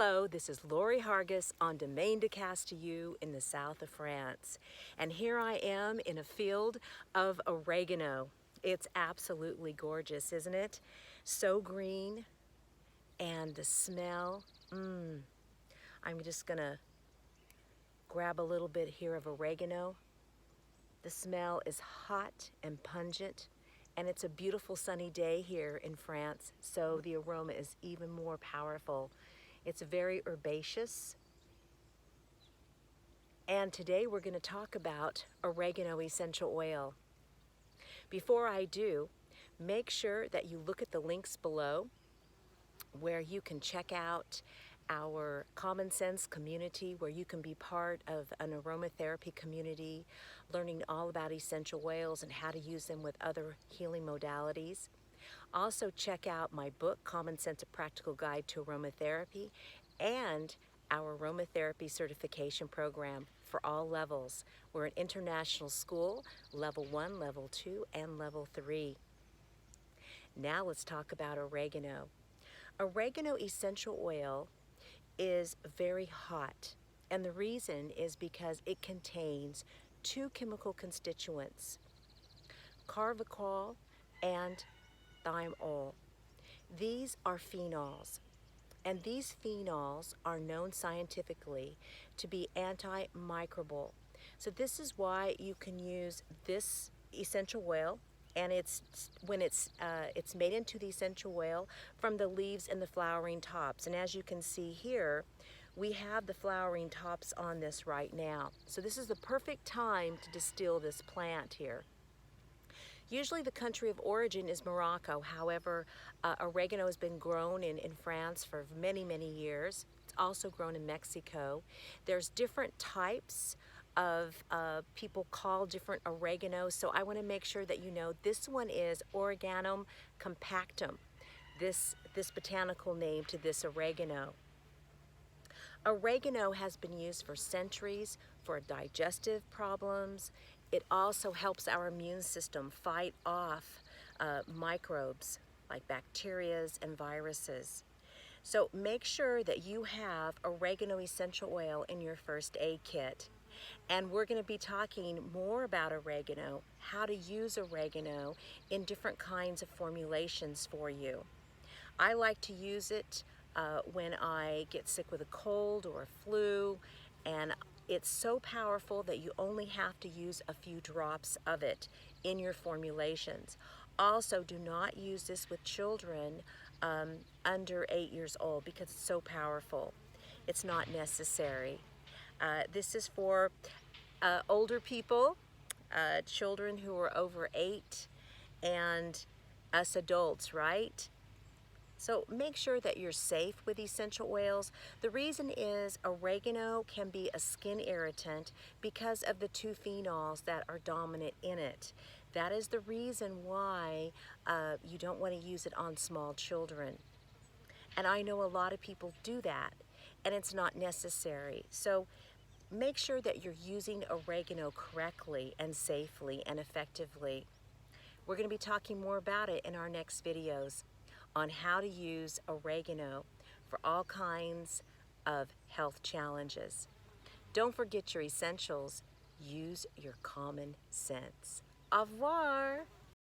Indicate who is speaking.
Speaker 1: Hello, this is Lorrie Hargis on Domaine de Castellou in the south of France. And here I am in a field of oregano. It's absolutely gorgeous, isn't it? So green, and the smell, I'm just gonna grab a little bit here of oregano. The smell is hot and pungent, and it's a beautiful sunny day here in France, so the aroma is even more powerful. It's very herbaceous. And today we're going to talk about oregano essential oil. Before I do, make sure that you look at the links below where you can check out our Common Sense community, where you can be part of an aromatherapy community, learning all about essential oils and how to use them with other healing modalities. Also check out my book, Common Sense: A Practical Guide to Aromatherapy, and our aromatherapy certification program for all levels. We're an international school, level 1, level 2, and level 3. Now let's talk about oregano. Oregano essential oil is very hot, and the reason is because it contains two chemical constituents, carvacrol and thymol. These are phenols, and these phenols are known scientifically to be antimicrobial. So this is why you can use this essential oil, and it's made into the essential oil from the leaves and the flowering tops. And as you can see here, we have the flowering tops on this right now. So this is the perfect time to distill this plant here. Usually the country of origin is Morocco. However, oregano has been grown in France for many, many years. It's also grown in Mexico. There's different types of people call different oreganos, so I want to make sure that you know this one is Oregano compactum, this botanical name to this oregano. Oregano has been used for centuries for digestive problems. It also helps our immune system fight off microbes like bacteria and viruses. So make sure that you have oregano essential oil in your first aid kit. And we're going to be talking more about oregano, how to use oregano in different kinds of formulations for you. I like to use it when I get sick with a cold or a flu, and it's so powerful that you only have to use a few drops of it in your formulations. Also, do not use this with children under 8 years old because it's so powerful. It's not necessary. This is for older people, children who are over 8, and us adults, right? So make sure that you're safe with essential oils. The reason is oregano can be a skin irritant because of the two phenols that are dominant in it. That is the reason why you don't want to use it on small children. And I know a lot of people do that, and it's not necessary. So make sure that you're using oregano correctly and safely and effectively. We're going to be talking more about it in our next videos on how to use oregano for all kinds of health challenges. Don't forget your essentials. Use your common sense. Au revoir.